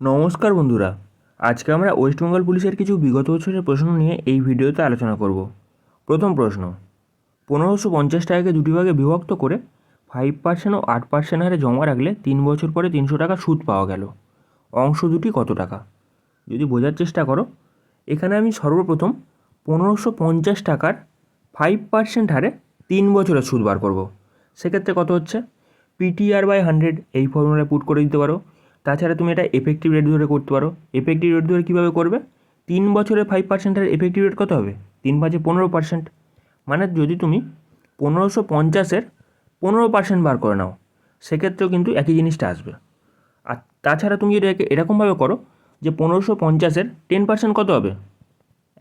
নমস্কার বন্ধুরা, আজকে আমরা ওয়েস্ট বেঙ্গল পুলিশের কিছু বিগত বছরের প্রশ্ন নিয়ে এই ভিডিওতে আলোচনা করব। প্রথম প্রশ্ন, 1550 টাকাকে দুটি ভাগে বিভক্ত করে 5% ও 8% হারে জমা রাখলে 3 বছর পরে 300 টাকা সুদ পাওয়া গেল। অংশ দুটি কত টাকা? যদি বোঝার চেষ্টা করো, এখানে আমি সর্বপ্রথম 1550 টাকার 5% হারে 3 বছরের সুদ বার করব। সেক্ষেত্রে কত হচ্ছে? PTR/100 এই ফর্মুলায় পুট করে দিতে পারো। তাছাড়া তুমি এটা এফেক্টিভ রেট ধরে করতে পারো। এফেক্টিভ রেট ধরে কীভাবে করবে? 3 বছরে 5%-এর এফেক্টিভ রেট কত হবে? 3×5 15%। মানে যদি তুমি 1550-এর 15% বার করে নাও, সেক্ষেত্রেও কিন্তু একই জিনিসটা আসবে। আর তাছাড়া তুমি যদি এরকমভাবে করো যে 1550-এর 10% কত হবে?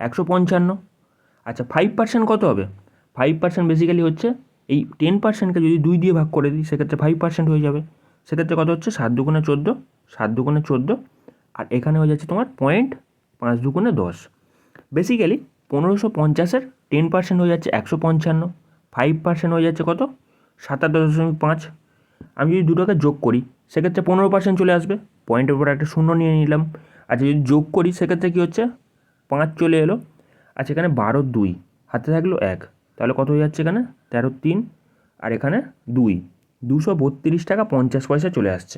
155। আচ্ছা, 5% কত হবে? 5% বেসিক্যালি হচ্ছে এই 10%কে যদি 2 দিয়ে ভাগ করে দিই, সেক্ষেত্রে 5% হয়ে যাবে। সেক্ষেত্রে কত হচ্ছে? 7 দুগুণে 14, 7 দুগুণে 14, আর এখানে হয়ে যাচ্ছে তোমার পয়েন্ট, 5 দুগুণে 10। বেসিক্যালি 1550-এর 10% হয়ে যাচ্ছে 155, 5% হয়ে যাচ্ছে কত? 77.5। আমি যদি দুটোকে যোগ করি, সেক্ষেত্রে 15% চলে আসবে। পয়েন্টের উপর একটা শূন্য নিয়ে নিলাম। আচ্ছা, যদি যোগ করি সেক্ষেত্রে কী হচ্ছে? 5 চলে এলো। আচ্ছা, এখানে 12 2 হাতে থাকলো 1, তাহলে কত হয়ে যাচ্ছে? এখানে 13 আর এখানে 2, 232 টাকা 50 পয়সা চলে আসছে।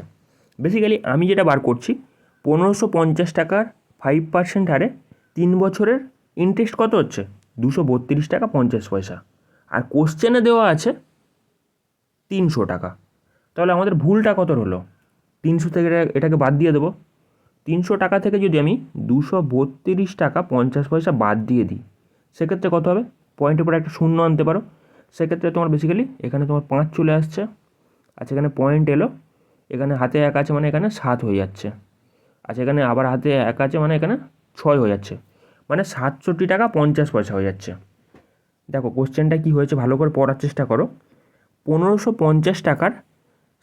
বেসিক্যালি আমি যেটা বার করছি, 1550 টাকার 5% হারে 3 বছরের ইন্টারেস্ট কত হচ্ছে? 232 টাকা 50 পয়সা। আর কোশ্চেনে দেওয়া আছে 300 টাকা। তাহলে আমাদের ভুলটা কত হলো? 300 থেকে এটাকে বাদ দিয়ে দেবো। 300 টাকা থেকে যদি আমি 232 টাকা 50 পয়সা বাদ দিয়ে দিই, সেক্ষেত্রে কত হবে? পয়েন্টের উপর একটা শূন্য আনতে পারো। সেক্ষেত্রে তোমার বেসিক্যালি এখানে তোমার 5 চলে আসছে। আচ্ছা, এখানে পয়েন্ট এলো, এখানে হাতে 1 আছে মানে এখানে 7 হয়ে যাচ্ছে। আচ্ছা, এখানে আবার হাতে 1 আছে মানে এখানে 6 হয়ে যাচ্ছে, মানে 67 টাকা 50 পয়সা হয়ে যাচ্ছে। দেখো কোশ্চেনটা কী হয়েছে, ভালো করে পড়ার চেষ্টা করো। 1550 টাকার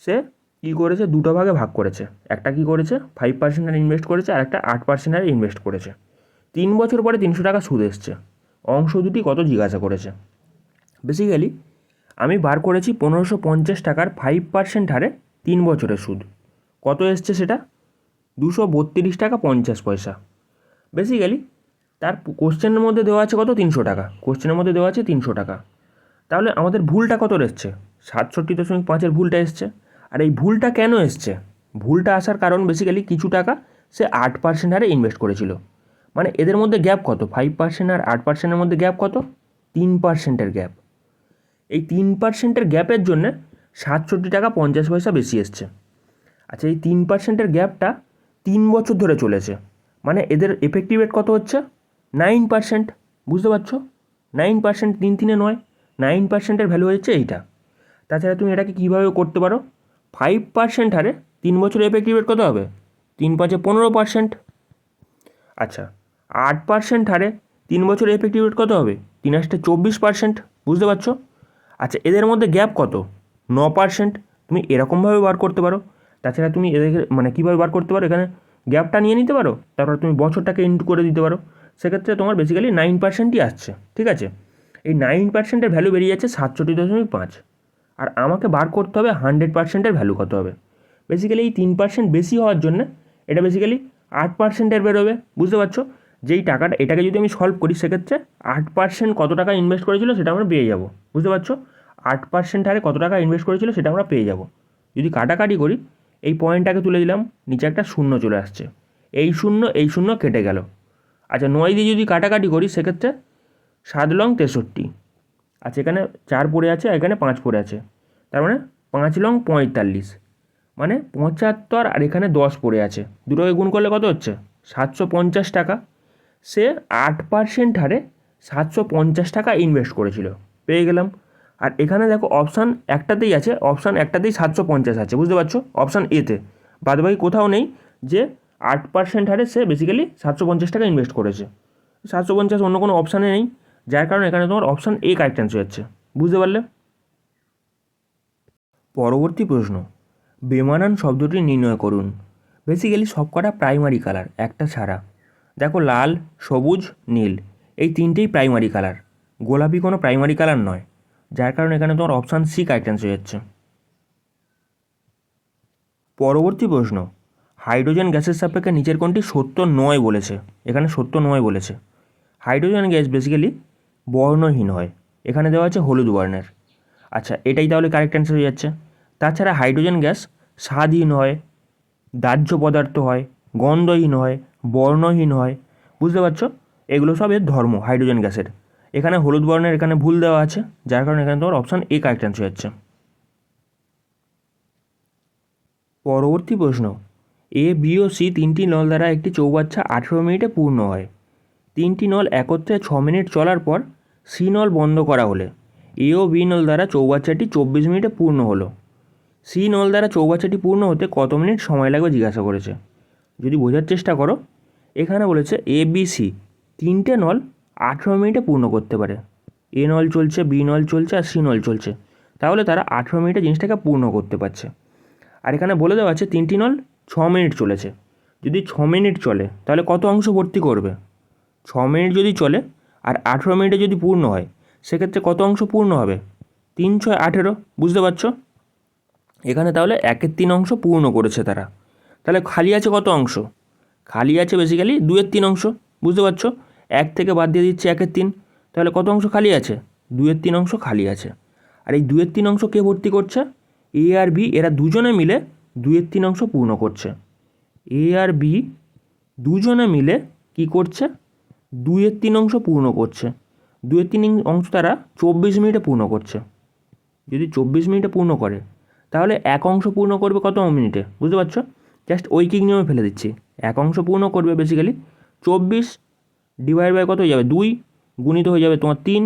সে কী করেছে? দুটো ভাগে ভাগ করেছে। একটা কী করেছে? 5% আর ইনভেস্ট করেছে, আর একটা 8% আর ইনভেস্ট করেছে। 3 বছর পরে 300 টাকা সুদ এসছে। অংশ দুটি কত জিজ্ঞাসা করেছে। বেসিক্যালি আমি বার করেছি 1550 টাকার 5% হারে 3 বছরের সুদ কত এসছে, সেটা 232 টাকা 50 পয়সা। বেসিক্যালি তার কোশ্চেনের মধ্যে দেওয়া আছে কত? 300 টাকা। কোশ্চেনের মধ্যে দেওয়া আছে 300 টাকা। তাহলে আমাদের ভুলটা কত এসছে? 67.5-এর ভুলটা এসছে। আর এই ভুলটা কেন এসছে? ভুলটা আসার কারণ বেসিক্যালি কিছু টাকা সে 8% হারে ইনভেস্ট করেছিল। মানে এদের মধ্যে গ্যাপ কত? 5% আর 8%-এর মধ্যে গ্যাপ কত? 3%-এর গ্যাপ। এই 3%-এর গ্যাপের জন্যে 67 টাকা 50 পয়সা বেশি এসছে। আচ্ছা, এই 3%-এর গ্যাপটা 3 বছর ধরে চলেছে। মানে এদের এফেক্টিভ রেট কত হচ্ছে? 9%। বুঝতে পারছো? 9%, 3 3-এ 9, 9%-এর ভ্যালু হচ্ছে এইটা। তাছাড়া তুমি এটাকে কীভাবে করতে পারো? 5% হারে 3 বছরের এফেক্টিভ রেট কত হবে? 3×5 15%। আচ্ছা, 8% হারে 3 বছরের এফেক্টিভ রেট কত হবে? 3×8 24%। বুঝতে পারছো? আচ্ছা, এদের মধ্যে গ্যাপ কত? 9%। তুমি এরকমভাবে বার করতে পারো। তাছাড়া তুমি এদেরকে মানে কীভাবে বার করতে পারো? এখানে গ্যাপটা নিয়ে নিতে পারো, তারপর তুমি বছরটাকে ইনটু করে দিতে পারো। সেক্ষেত্রে তোমার বেসিক্যালি 9%ই আসছে। ঠিক আছে, এই 9%-এর ভ্যালু বেরিয়ে যাচ্ছে 67.5। আর আমাকে বার করতে হবে 100%-এর ভ্যালু কত হবে। বেসিক্যালি এই 3% বেশি হওয়ার জন্য এটা বেসিক্যালি 8%-এর বেরোবে। বুঝতে পারছো? যেই টাকাটা, এটাকে যদি আমি সলভ করি, সেক্ষেত্রে 8% কত টাকা ইনভেস্ট করেছিল সেটা আমরা পেয়ে যাবো। বুঝতে পারছো? 8% হারে কত টাকা ইনভেস্ট করেছিল সেটা আমরা পেয়ে যাব। যদি কাটাকাটি করি, এই পয়েন্টটাকে তুলে দিলাম, নিচে একটা শূন্য চলে আসছে। এই শূন্য এই শূন্য কেটে গেল। আচ্ছা, 9 দিয়ে যদি কাটাকাটি করি, সেক্ষেত্রে 7 লং 63। আচ্ছা, এখানে 4 পড়ে আছে, এখানে 5 পড়ে আছে, তার মানে 5 লং 45, মানে 75, আর এখানে 10 পড়ে আছে। দুটোকে গুণ করলে কত হচ্ছে? 750 টাকা। সে 8% হারে 750 টাকা ইনভেস্ট করেছিল, পেয়ে গেলাম। আর এখানে দেখো অপশান একটাতেই আছে, অপশান একটাতেই 750 আছে। বুঝতে পারছো? অপশান এতে, বাদবাকি কোথাও নেই যে 8% হারে সে বেসিক্যালি 750 টাকা ইনভেস্ট করেছে। 750 অন্য কোনো অপশানে নেই, যার কারণে এখানে তোমার অপশান এ কারেক্ট অ্যান্সার হচ্ছে। বুঝতে পারলে? পরবর্তী প্রশ্ন, বেমানান শব্দটি নির্ণয় করুন। বেসিক্যালি সবকটা প্রাইমারি কালার একটা ছাড়া। দেখো, লাল, সবুজ, নীল, এই তিনটেই প্রাইমারি কালার। গোলাপি কোনো প্রাইমারি কালার নয়, যার কারণে এখানে তোমার অপশান সি কারেক্ট অ্যান্সার হচ্ছে। পরবর্তী প্রশ্ন, হাইড্রোজেন গ্যাসের সাপেক্ষে নিচের কোনটি সত্য নয় বলেছে। এখানে সত্য নয় বলেছে। হাইড্রোজেন গ্যাস বেসিক্যালি বর্ণহীন হয়, এখানে দেওয়া আছে হলুদ বর্ণের। আচ্ছা, এটাই তাহলে কারেক্ট অ্যান্সার হয়ে যাচ্ছে। তাছাড়া হাইড্রোজেন গ্যাস স্বাদহীন হয়, দাহ্য পদার্থ হয়, গন্ধহীন হয়, বর্ণহীন হয়। বুঝতে পারছো? এগুলো সব এর ধর্ম হাইড্রোজেন গ্যাসের। এখানে হলুদ বর্ণের এখানে ভুল দেওয়া আছে, যার কারণে এখানে তোমার অপশান এ কারেক্ট অ্যান্সার হয়ে যাচ্ছে। পরবর্তী প্রশ্ন, এ বি ও সি তিনটি নল দ্বারা একটি চৌবাচ্চা 18 মিনিটে পূর্ণ হয়। তিনটি নল একত্রে 6 মিনিট চলার পর সি নল বন্ধ করা হলে এ ও বি নল দ্বারা চৌবাচ্চাটি 24 মিনিটে পূর্ণ হলো। সি নল দ্বারা চৌবাচ্চাটি পূর্ণ হতে কত মিনিট সময় লাগবে জিজ্ঞাসা করেছে। যদি বোঝার চেষ্টা করো, এখানে বলেছে এ বি সি তিনটে নল 18 মিনিটে পূর্ণ করতে পারে। এ নল চলছে, বি নল চলছে আর সি নল চলছে, তাহলে তারা 18 মিনিটে জিনিসটাকে পূর্ণ করতে পারছে। আর এখানে বলে দেওয়া আছে তিনটি নল 6 মিনিট চলেছে। যদি 6 মিনিট চলে তাহলে কত অংশ ভর্তি করবে? 6 মিনিট যদি চলে আর 18 মিনিটে যদি পূর্ণ হয়, সেক্ষেত্রে কত অংশ পূর্ণ হবে? 3 6 18। বুঝতে পারছো? এখানে তাহলে 1/3 অংশ পূর্ণ করেছে তারা। তাহলে খালি আছে কত অংশ? খালি আছে বেসিক্যালি 2/3 অংশ। বুঝতে পারছো? 1 থেকে বাদ দিয়ে দিচ্ছে 1/3, তাহলে কত অংশ খালি আছে? 2/3 অংশ খালি আছে। আর এই 2/3 অংশ কে ভর্তি করছে? এ আর বি, এরা দুজনে মিলে 2/3 অংশ পূর্ণ করছে। এ আর বি দুজনে মিলে কি করছে? 2/3 অংশ পূর্ণ করছে। 2/3 অংশ তারা 24 মিনিটে পূর্ণ করছে। যদি 24 মিনিটে পূর্ণ করে, তাহলে এক অংশ পূর্ণ করবে কত মিনিটে? বুঝতে পারছো? জাস্ট ঐকিক নিয়মে ফেলে দিচ্ছি। এক অংশ পূর্ণ করবে বেসিক্যালি 24 ডিভাইড বাই কত হয়ে যাবে? 2 গুণিত হয়ে যাবে তোমার 3।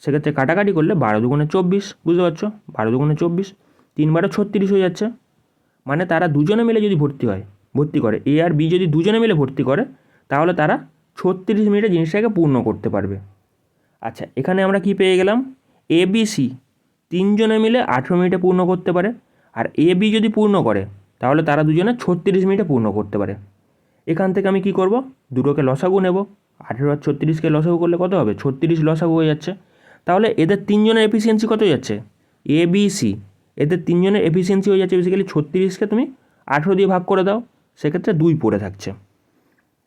সেক্ষেত্রে কাটাকাটি করলে 12 দুগুণে 24। বুঝতে পারছো? 12 দুগুণে 24, 3 12 36 হয়ে যাচ্ছে। মানে তারা দুজনে মিলে যদি ভর্তি করে, এ আর বি যদি দুজনে মিলে ভর্তি করে, তাহলে তারা 36 মিনিটে জিনিসটাকে পূর্ণ করতে পারবে। আচ্ছা, এখানে আমরা কি পেয়ে গেলাম? এ বি সি তিনজনে মিলে 18 মিনিটে পূর্ণ করতে পারে। আর এ বি যদি পূর্ণ করে, তাহলে তারা দুজনে 36 মিনিটে পূর্ণ করতে পারে। এখান থেকে আমি কি করব? দুটোকে লসাগু নেব। 18 আর 36কে লসাগু করলে কত হবে? 36 লসাগু হয়ে যাচ্ছে। তাহলে এদের তিনজনের এফিসিয়েন্সি কত হয়ে যাচ্ছে? এ বি সি এদের তিনজনের এফিসিয়েন্সি হয়ে যাচ্ছে বেসিক্যালি 36কে তুমি 18 দিয়ে ভাগ করে দাও, সেক্ষেত্রে 2 পড়ে থাকছে।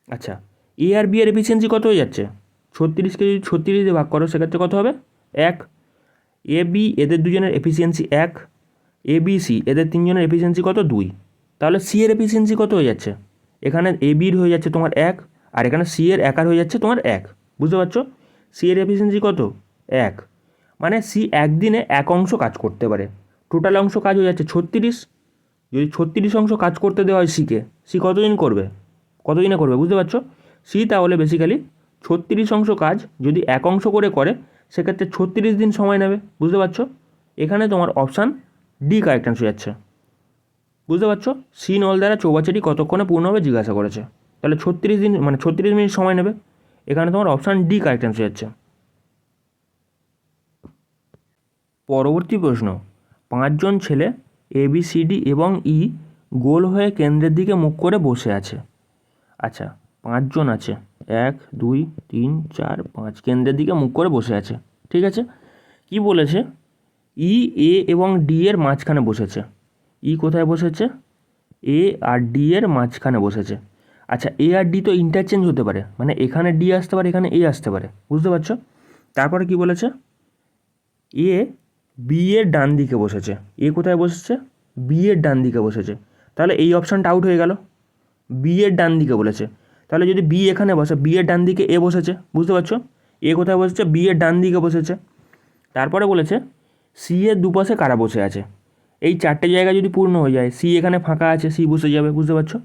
আচ্ছা, এ আর বি এর এফিসিয়েন্সি কত হয়ে যাচ্ছে? 36কে যদি 36 দিয়ে ভাগ করো, সেক্ষেত্রে কত হবে? 1। এ বি এদের দুজনের এফিসিয়েন্সি 1, এ বি সি এদের তিনজনের এফিসিয়েন্সি কত? 2। তাহলে সি এর এফিসিয়েন্সি কত হয়ে যাচ্ছে? এখানে এ বির হয়ে যাচ্ছে তোমার 1, আর এখানে সি এর একার হয়ে যাচ্ছে তোমার 1। বুঝতে পারছো? সি এর এফিসিয়েন্সি কত? 1। মানে সি একদিনে 1 অংশ কাজ করতে পারে। টোটাল অংশ কাজ হয়ে যাচ্ছে 36। যদি 36 অংশ কাজ করতে দেওয়া হয় সিকে, সি কতদিন করবে? কতদিনে করবে? বুঝতে পারছো? সি তাহলে বেসিক্যালি 36 অংশ কাজ যদি 1 অংশ করে, সেক্ষেত্রে 36 দিন সময় নেবে। বুঝতে পারছো? এখানে তোমার অপশান ডি কারেক্ট অ্যান্সার যাচ্ছে। বুঝতে পারছো? সি নল দ্বারা চৌবাচ্চাটি কতক্ষণে পূর্ণ হবে জিজ্ঞাসা করেছে। তাহলে 36 দিন মানে 36 মিনিট সময় নেবে। এখানে তোমার অপশান ডি কারেক্ট অ্যান্সার যাচ্ছে। পরবর্তী প্রশ্ন, 5 জন ছেলে এ বি সি ডি এবং ই গোল হয়ে কেন্দ্রের দিকে মুখ করে বসে আছে। আচ্ছা, 5 জন আছে, 1 2 3 4 5, কেন্দ্রের দিকে মুখ করে বসে আছে। ঠিক আছে, কি বলেছে? ই এ এবং ডি এর মাঝখানে বসেছে। ই কোথায় বসেছে? এ আর ডি এর মাঝখানে বসেছে। আচ্ছা, এ আর ডি তো ইন্টারচেঞ্জ হতে পারে, মানে এখানে ডি আসতে পারে, এখানে এ আসতে পারে। বুঝতে পারছো? তারপরে কি বলেছে? এ বি এর ডান দিকে বসেছে। এ কোথায় বসেছে? বি এর ডান দিকে বসেছে। তাহলে এই অপশানটা আউট হয়ে গেল। বি এর ডান দিকে বলেছে, তাহলে যদি বি এখানে বসে, বি এর ডান দিকে এ বসেছে। বুঝতে পারছো? এ কোথায় বসেছে? বি এর ডান দিকে বসেছে। তারপরে বলেছে সি এর দুপাশে কারা বসে আছে। এই 4টে জায়গা যদি পূর্ণ হয়ে যায়, সি এখানে ফাঁকা আছে, সি বসে যাবে। বুঝতে পারছো?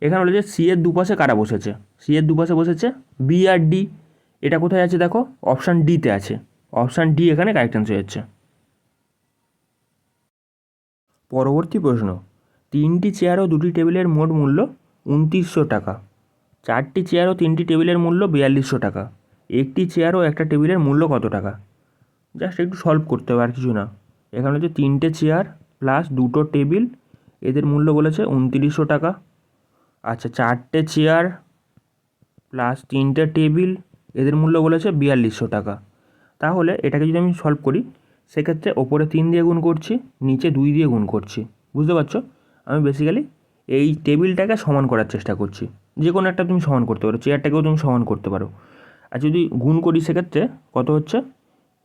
এখানে বলেছে সি এর দুপাশে কারা বসেছে। সি এর দুপাশে বসেছে বি আর ডি। এটা কোথায় আছে দেখো? অপশান ডিতে আছে। অপশান ডি এখানে কারেক্ট অ্যান্সার হচ্ছে। পরবর্তী প্রশ্ন, 3টি চেয়ার ও 2টি টেবিলের মোট মূল্য 2900 টাকা। 4টি চেয়ার ও 3টি টেবিলের মূল্য 4200 টাকা। একটি চেয়ার ও একটা টেবিলের মূল্য কত টাকা? জাস্ট একটু সলভ করতে হবে, আর কিছু না। এখানে হচ্ছে 3টে চেয়ার প্লাস 2টো টেবিল, এদের মূল্য বলেছে 2900 টাকা। আচ্ছা, 4টে চেয়ার প্লাস 3টে টেবিল, এদের মূল্য বলেছে 4200 টাকা। তাহলে এটাকে যদি আমি সলভ করি, সেক্ষেত্রে ওপরে 3 দিয়ে গুণ করছি, নিচে 2 দিয়ে গুণ করছি। বুঝতে পারছো? আমি বেসিক্যালি এই টেবিলটাকে সমান করার চেষ্টা করছি। যে কোনো একটা তুমি সমান করতে পারো, চেয়ারটাকেও তুমি সমান করতে পারো। আর যদি গুণ করি সেক্ষেত্রে কত হচ্ছে,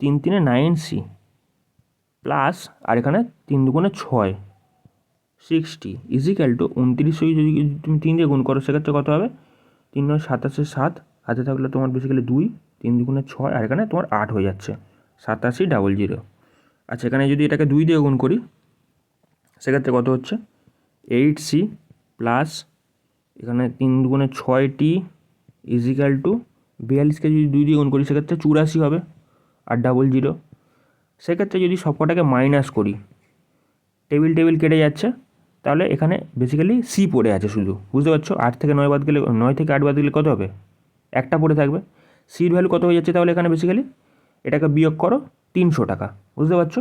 3 3 9C প্লাস আর এখানে 3 2 6 60 ইজিক্যাল টু 29 যদি তুমি 3 দিয়ে গুণ করো সেক্ষেত্রে কত হবে, 3 9 27 7 হাতে থাকলে তোমার বেসিক্যালি 2, 3 2 6 আর এখানে তোমার 8 হয়ে যাচ্ছে, 8700। আচ্ছা এখানে যদি এটাকে 2 দিয়ে গুণ করি সেক্ষেত্রে কত হচ্ছে, 8C প্লাস এখানে 3 2 6T ইজিক্যাল টু 42কে যদি 2 দিয়ে গুণ করি সেক্ষেত্রে 84 হবে আর 00। সেক্ষেত্রে যদি সবকটাকে মাইনাস করি, টেবিল কেটে যাচ্ছে, তাহলে এখানে বেসিক্যালি সি পড়ে আছে শুধু, বুঝতে পারছো। 8 থেকে 9 বাদ গেলে, 9 থেকে 8 বাদ গেলে কত হবে, একটা পড়ে থাকবে। সির ভ্যালু কত হয়ে যাচ্ছে তাহলে এখানে বেসিক্যালি, এটাকে বিয়োগ করো 300 টাকা, বুঝতে পারছো।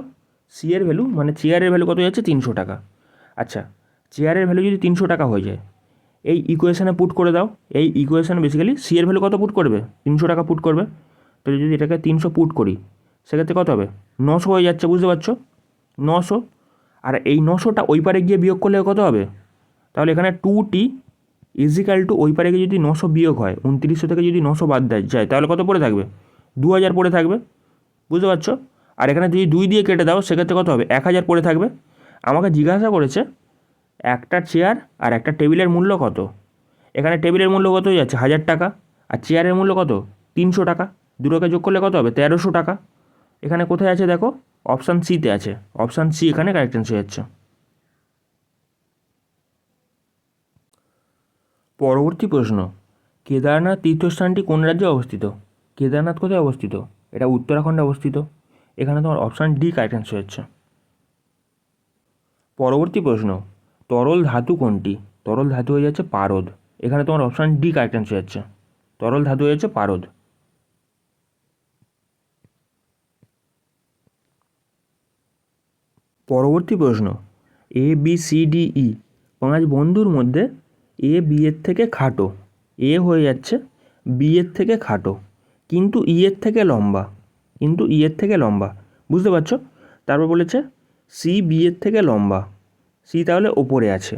সি এর ভ্যালু মানে চেয়ারের ভ্যালু কত হয়ে যাচ্ছে, 300 টাকা। আচ্ছা চেয়ারের ভ্যালু যদি 300 টাকা হয়ে যায়, এই ইকুয়েশানে পুট করে দাও। এই ইকুয়েশানে বেসিক্যালি সি এর ভ্যালু কত পুট করবে, 300 টাকা পুট করবে। তো যদি এটাকে 300 পুট করি সেক্ষেত্রে কত হবে, 900 হয়ে যাচ্ছে, বুঝতে পারছো, 900। আর এই 900টা ওই পারে গিয়ে বিয়োগ করলে কত হবে, তাহলে এখানে 2T ইজিক্যাল টু ওই পারে গিয়ে যদি 900 বিয়োগ হয়, 2900 থেকে যদি 900 বাদ যায় তাহলে কত পড়ে থাকবে, 2000 পড়ে থাকবে, বুঝতে পারছো। আর এখানে যদি 2 দিয়ে কেটে দাও সেক্ষেত্রে কত হবে, 1000 পড়ে থাকবে। আমাকে জিজ্ঞাসা করেছে একটা চেয়ার আর একটা টেবিলের মূল্য কত। এখানে টেবিলের মূল্য কত হয়ে যাচ্ছে 1000 টাকা, আর চেয়ারের মূল্য কত 300 টাকা। দুটোকে যোগ করলে কত হবে, 1300 টাকা। এখানে কোথায় আছে দেখো, অপশান সিতে আছে, অপশান সি এখানে কারেক্ট অ্যান্সার হচ্ছে। পরবর্তী প্রশ্ন, কেদারনাথ তীর্থস্থানটি কোন রাজ্যে অবস্থিত। কেদারনাথ কোথায় অবস্থিত, এটা উত্তরাখণ্ডে অবস্থিত। এখানে তোমার অপশান ডি কারেক্ট অ্যান্সার হচ্ছে। পরবর্তী প্রশ্ন, তরল ধাতু কোনটি। তরল ধাতু হয়ে যাচ্ছে পারদ। এখানে তোমার অপশান ডি কারেক্ট অ্যান্সার হচ্ছে, তরল ধাতু হয়ে যাচ্ছে পারদ। পরবর্তী প্রশ্ন, ABCDE 5 বন্ধুর মধ্যে এ বি এর থেকে খাটো। এ হয়ে যাচ্ছে বি এর থেকে খাটো, কিন্তু ই এর থেকে লম্বা, কিন্তু ই এর থেকে লম্বা, বুঝতে পারছো। তারপর বলেছে সি বি এর থেকে লম্বা, সি তাহলে ওপরে আছে।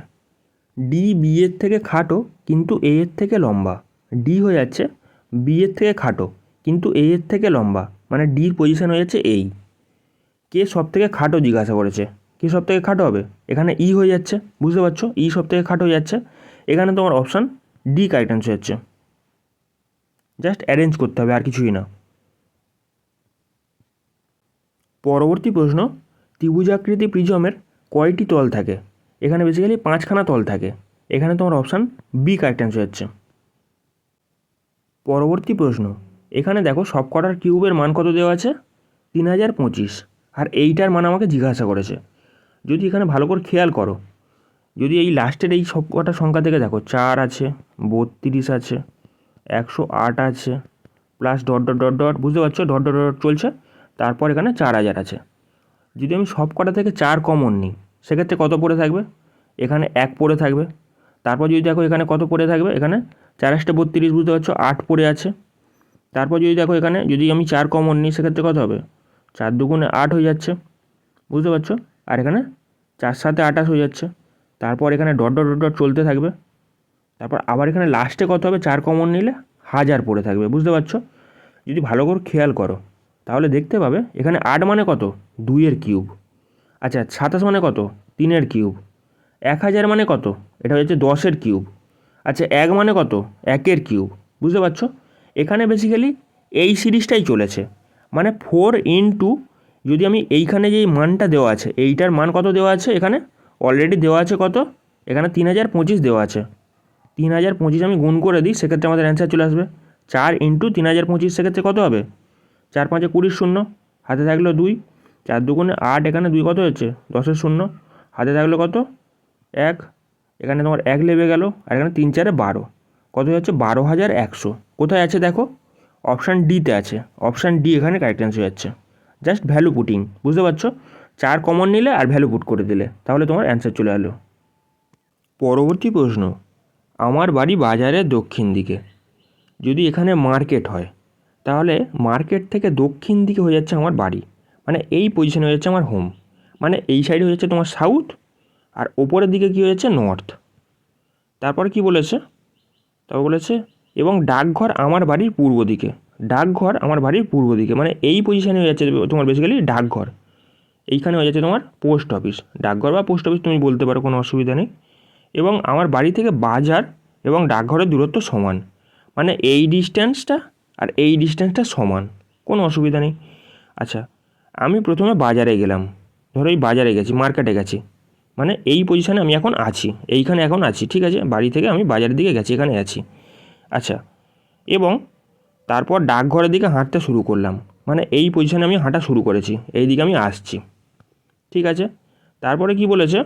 ডি বি এর থেকে খাটো কিন্তু এ এর থেকে লম্বা, ডি হয়ে যাচ্ছে বি এর থেকে খাটো কিন্তু এ এর থেকে লম্বা, মানে ডির পজিশন হয়ে যাচ্ছে এই। কে সব থেকে খাটো জিজ্ঞাসা করেছে, কে সব থেকে খাটো হবে, এখানে ই হয়ে যাচ্ছে, বুঝতে পারছো, ই সব থেকে খাটো হয়ে যাচ্ছে। এখানে তোমার অপশান ডি কারেক্ট অ্যান্সার হচ্ছে। জাস্ট অ্যারেঞ্জ করতে হবে, আর কিছুই না। পরবর্তী প্রশ্ন, ত্রিভুজাকৃতি প্রিজমের কয়টি তল থাকে। এখানে বেসিক্যালি 5খানা তল থাকে। এখানে তোমার অপশান বি কারেক্ট অ্যান্সার হচ্ছে। পরবর্তী প্রশ্ন, এখানে দেখো সব কটার কিউবের মান কত দেওয়া আছে, 3025, আর এইটার মান আমাকে জিজ্ঞাসা করেছে। যদি এখানে ভালো করে খেয়াল করো, যদি এই লাস্টের এই সব কটা সংখ্যা থেকে দেখো, 4 আছে, 32 আছে, 108 আছে, plus dot dot dot dot, বুঝতে পারছো, ডট ডট ডট চলছে, তারপর এখানে 4000 আছে। যদি আমি সব কটা থেকে 4 কমন নিই সেক্ষেত্রে কত পড়ে থাকবে, এখানে 1 পড়ে থাকবে। তারপর যদি দেখো এখানে কত পড়ে থাকবে, এখানে 4 8 32, বুঝতে পারছো, 8 পড়ে আছে। তারপর যদি দেখো এখানে যদি আমি 4 কমন নিই সেক্ষেত্রে কত হবে, 4 2 8 হয়ে যাচ্ছে, বুঝতে পারছো। আর এখানে 4 7 28 হয়ে যাচ্ছে। তারপর এখানে ডট ডট ডট ডট চলতে থাকবে। তারপর আবার এখানে লাস্টে কত হবে, 4 কমন নিলে 1000 পড়ে থাকবে, বুঝতে পারছো। যদি ভালো করে খেয়াল করো তাহলে দেখতে পাবে এখানে 8 মানে কত, 2 এর কিউব। আচ্ছা 27 মানে কত, 3 এর কিউব। 1000 মানে কত, এটা হচ্ছে 10 এর কিউব। আচ্ছা 1 মানে কত, 1 এর কিউব, বুঝতে পারছো। এখানে বেসিক্যালি এই সিরিজটাই চলেছে, মানে 4 ইন্টু, যদি আমি এইখানে যেই মানটা দেওয়া আছে এইটার মান কত দেওয়া আছে, এখানে অলরেডি দেওয়া আছে কত, এখানে 3025 দেওয়া আছে। 3025 আমি গুণ করে দিই সেক্ষেত্রে আমাদের অ্যান্সার চলে আসবে। 4 ইন্টু 3025 সেক্ষেত্রে কত হবে, 4 5 20 শূন্য, হাতে থাকলো 2, 4 2 8, এখানে 2 কত হচ্ছে 10 শূন্য, হাতে থাকলো কত 1, এখানে তোমার 1 লেবে গেল, আর এখানে 3 4 12, কত হচ্ছে 12100। কোথায় আছে দেখো, অপশান ডিতে আছে, অপশান ডি এখানে কারেক্ট অ্যান্সার যাচ্ছে। জাস্ট ভ্যালু পুটিং, বুঝতে পারছো, 4 কমন নিলে আর ভ্যালু পুট করে দিলে তাহলে তোমার অ্যান্সার চলে এলো। পরবর্তী প্রশ্ন, আমার বাড়ি বাজারের দক্ষিণ দিকে। যদি এখানে মার্কেট হয় তাহলে মার্কেট থেকে দক্ষিণ দিকে হয়ে যাচ্ছে আমার বাড়ি, মানে এই পজিশনে হয়ে যাচ্ছে আমার হোম, মানে এই সাইডে হয়ে যাচ্ছে তোমার সাউথ, আর ওপরের দিকে কী হয়ে যাচ্ছে নর্থ। তারপরে কি বলেছে, তারপর বলেছে এবং ডাকঘর আমার বাড়ির পূর্ব দিকে। ডাকঘর আমার বাড়ির পূর্ব দিকে মানে এই পজিশানে হয়ে যাচ্ছে তোমার বেসিক্যালি ডাকঘর, এইখানে হয়ে যাচ্ছে তোমার পোস্ট অফিস। ডাকঘর বা পোস্ট অফিস তুমি বলতে পারো, কোনো অসুবিধা নেই। এবং আমার বাড়ি থেকে বাজার এবং ডাকঘরের দূরত্ব সমান, মানে এই ডিস্ট্যান্সটা আর এই ডিস্ট্যান্সটা সমান, কোনো অসুবিধা নেই। আচ্ছা, আমি প্রথমে বাজারে গেলাম, ধরো এই বাজারে গেছি, মার্কেটে গেছি, মানে এই পজিশানে আমি এখন আছি, এইখানে এখন আছি, ঠিক আছে। বাড়ি থেকে আমি বাজারের দিকে গেছি, এখানে আছি। আচ্ছা, এবং তারপর ডাকঘরের দিকে হাঁটতে শুরু করলাম, মানে এই পজিশানে আমি হাঁটা শুরু করেছি, এই দিকে আমি আসছি, ঠিক আছে। তারপরে কি বলেছে,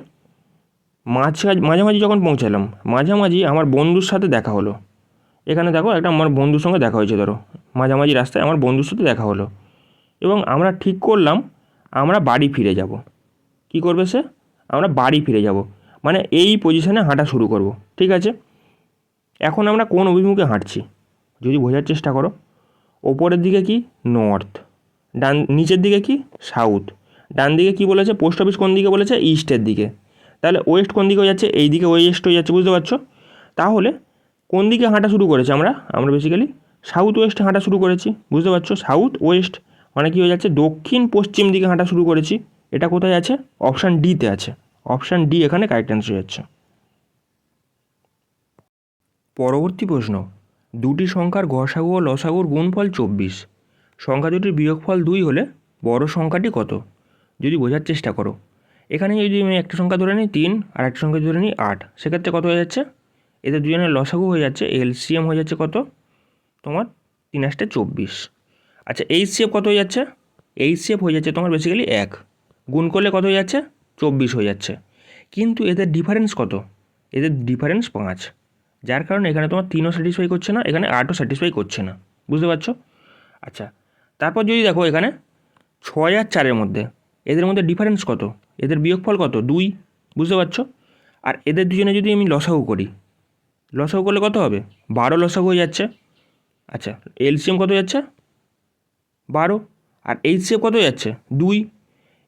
মাঝামাঝি যখন পৌঁছালাম, মাঝামাঝি আমার বন্ধুর সাথে দেখা হলো। এখানে দেখো একটা আমার বন্ধুর সঙ্গে দেখা হয়েছে, ধরো মাঝামাঝি রাস্তায় আমার বন্ধুর সাথে দেখা হলো, এবং আমরা ঠিক করলাম আমরা বাড়ি ফিরে যাব। কি করবে সে, আমরা বাড়ি ফিরে যাব, মানে এই পজিশানে হাঁটা শুরু করব, ঠিক আছে। এখন আমরা কোন অভিমুখে হাঁটছি যদি বোঝার চেষ্টা করো, ওপরের দিকে কি নর্থ, নিচের দিকে কি সাউথ, ডান দিকে কি বলেছে পোস্ট অফিস কোন দিকে বলেছে ইস্টের দিকে, তাহলে ওয়েস্ট কোন দিকে হয়ে যাচ্ছে, এই দিকে ওয়েস্ট হয়ে যাচ্ছে, বুঝতে পারছো। তাহলে কোন দিকে হাঁটা শুরু করেছে আমরা বেসিক্যালি সাউথ ওয়েস্টে হাঁটা শুরু করেছি, বুঝতে পারছো। সাউথ ওয়েস্ট মানে কী হয়ে যাচ্ছে, দক্ষিণ পশ্চিম দিকে হাঁটা শুরু করেছি। এটা কোথায় আছে, অপশান ডিতে আছে, অপশান ডি এখানে কারেক্ট অ্যান্সার হয়ে যাচ্ছে। পরবর্তী প্রশ্ন, দুটি সংখ্যার গসাগু ও লসাগুর গুণফল 24, সংখ্যা দুটির বিয়োগফল 2 হলে বড় সংখ্যাটি কত? যদি বোঝার চেষ্টা করো, এখানে যদি আমি একটা সংখ্যা ধরে নিই 3 আর একটা সংখ্যা ধরে নিই 8, সেক্ষেত্রে কত হয়ে যাচ্ছে, এদের দুজনের লসাগু হয়ে যাচ্ছে, এলসিএম হয়ে যাচ্ছে কত তোমার 3 8 24। আচ্ছা, এইচসিএফ কত হয়ে যাচ্ছে, এইচসিএফ হয়ে যাচ্ছে তোমার বেসিক্যালি 1, গুণ করলে কত হয়ে যাচ্ছে 24 হয়ে যাচ্ছে। কিন্তু এদের ডিফারেন্স কত, এদের ডিফারেন্স 5, যার কারণে এখানে তোমার 3ও স্যাটিসফাই করছে না, এখানে 8ও স্যাটিসফাই করছে না, বুঝতে পারছো। আচ্ছা, তারপর যদি দেখো এখানে 6 আর 4-এর মধ্যে, এদের মধ্যে ডিফারেন্স কত, এদের বিয়োগফল কত 2, বুঝতে পারছো। আর এদের দুজনে যদি আমি লসাগু করি, লসাগু করলে কত হবে 12 লসাগু হয়ে যাচ্ছে। আচ্ছা, এলসিএম কত যাচ্ছে 12, আর এইচসিএফ কত যাচ্ছে 2,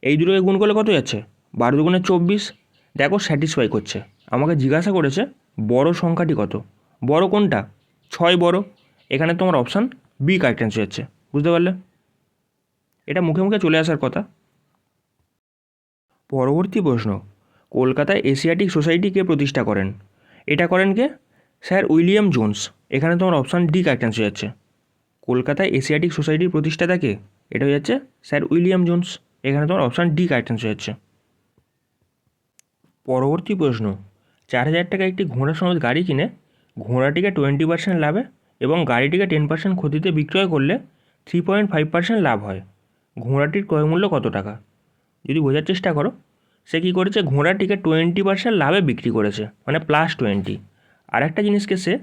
এই দুটোকে গুণ করলে কত যাচ্ছে 12 দুগুণে 24। দেখো স্যাটিসফাই করছে, আমাকে জিজ্ঞাসা করেছে বড় সংখ্যাটি কত, বড় কোনটা 6 বড়, এখানে তোমার অপশান বি কারেক্ট অ্যান্সার হচ্ছে, বুঝতে পারলে। এটা মুখে মুখে চলে আসার কথা। পরবর্তী প্রশ্ন, কলকাতায় এশিয়াটিক সোসাইটি কে প্রতিষ্ঠা করেন? এটা করেন কে, স্যার উইলিয়াম জোন্স, এখানে তোমার অপশান ডি কারেক্ট অ্যান্সার যাচ্ছে। কলকাতায় এশিয়াটিক সোসাইটির প্রতিষ্ঠাতা কে, এটা হয়ে যাচ্ছে স্যার উইলিয়াম জোন্স, এখানে তোমার অপশান ডি কারেক্ট অ্যান্সার যাচ্ছে। পরবর্তী প্রশ্ন, 4000 টাকা একটি ঘোড়া সমেত গাড়ি কিনে ঘোড়াটিকে 20% লাভে এবং গাড়িটিকে 10% ক্ষতিতে বিক্রয় করলে 3.5% লাভ হয়। ঘোড়াটির ক্রয়মূল্য কত টাকা? যদি বোঝার চেষ্টা করো, সে কী করেছে, ঘোড়াটিকে 20% লাভে বিক্রি করেছে, মানে +20, আর একটা জিনিসকে সে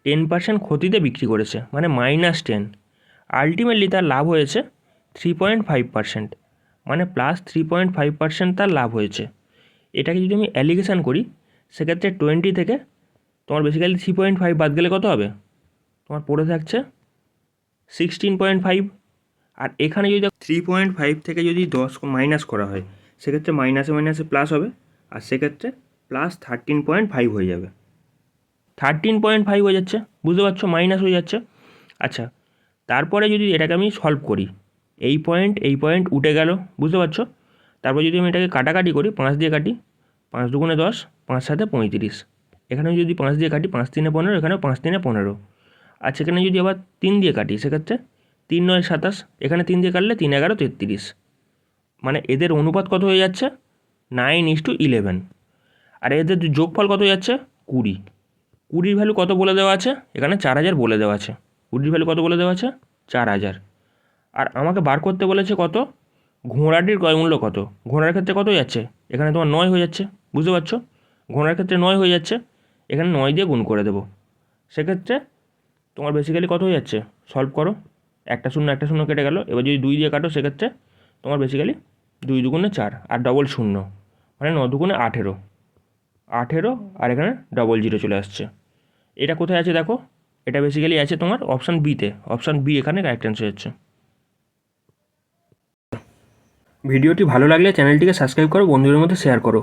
10% ক্ষতিতে বিক্রি করেছে, মানে -10। আলটিমেটলি তার লাভ হয়েছে 3.5%, মানে +3.5% তার লাভ হয়েছে। এটাকে যদি আমি অ্যালিগেশান করি, সেক্ষেত্রে 20 থেকে তোমার বেসিক্যালি 3.5 বাদ গেলে কত হবে, তোমার পড়ে থাকছে 16.5। আর এখানে যদি 3.5 থেকে যদি 10 মাইনাস করা হয়, সেক্ষেত্রে মাইনাসে মাইনাসে প্লাস হবে, আর সেক্ষেত্রে +13.5 হয়ে যাবে, 13.5 হয়ে যাচ্ছে, বুঝতে পারছো, মাইনাস হয়ে যাচ্ছে। আচ্ছা, তারপরে যদি এটাকে আমি সলভ করি, এই পয়েন্ট উঠে গেল, বুঝতে পারছো। তারপর যদি আমি এটাকে কাটাকাটি করি, 5 দিয়ে কাটি, 5 দুগুণে 10, 5 7 35, এখানে যদি 5 দিয়ে কাটি 5 3 15, এখানেও 5 3 15। আচ্ছা, এখানে যদি আবার 3 দিয়ে কাটি, সেক্ষেত্রে 3 9 27, এখানে 3 দিয়ে কাটলে 3 11 33, মানে এদের অনুপাত কত হয়ে যাচ্ছে 9:11। আর এদের যোগফল কত হয়ে যাচ্ছে 20। 20-র ভ্যালু কত বলে দেওয়া আছে, এখানে 4000 বলে দেওয়া আছে, 20-র ভ্যালু কত বলে দেওয়া আছে 4000। আর আমাকে বার করতে বলেছে কত, ঘোড়াটির ক্রয়মূল্য কত, ঘোড়ার ক্ষেত্রে কত যাচ্ছে, এখানে তোমার 9 হয়ে যাচ্ছে, বুঝতে পারছো। ঘোড়ার ক্ষেত্রে 9 হয়ে যাচ্ছে, এখানে 9 দিয়ে গুণ করে দেবো, সেক্ষেত্রে তোমার বেসিক্যালি কত হয়ে যাচ্ছে, সলভ করো, একটা শূন্য কেটে গেল। এবার যদি 2 দিয়ে কাটো, সেক্ষেত্রে তোমার বেসিক্যালি 2 দুগুণে 4 আর ডবল 0, মানে 9 দুগুণে 18, আর এখানে ডবল 0 চলে আসছে। এটা কোথায় আছে দেখো, এটা বেসিক্যালি আছে তোমার অপশান বিতে, অপশান বি এখানে কারেক্ট অ্যান্সার হচ্ছে। ভিডিওটি ভালো লাগলে চ্যানেলটিকে সাবস্ক্রাইব করো, বন্ধুদের মধ্যে শেয়ার করো।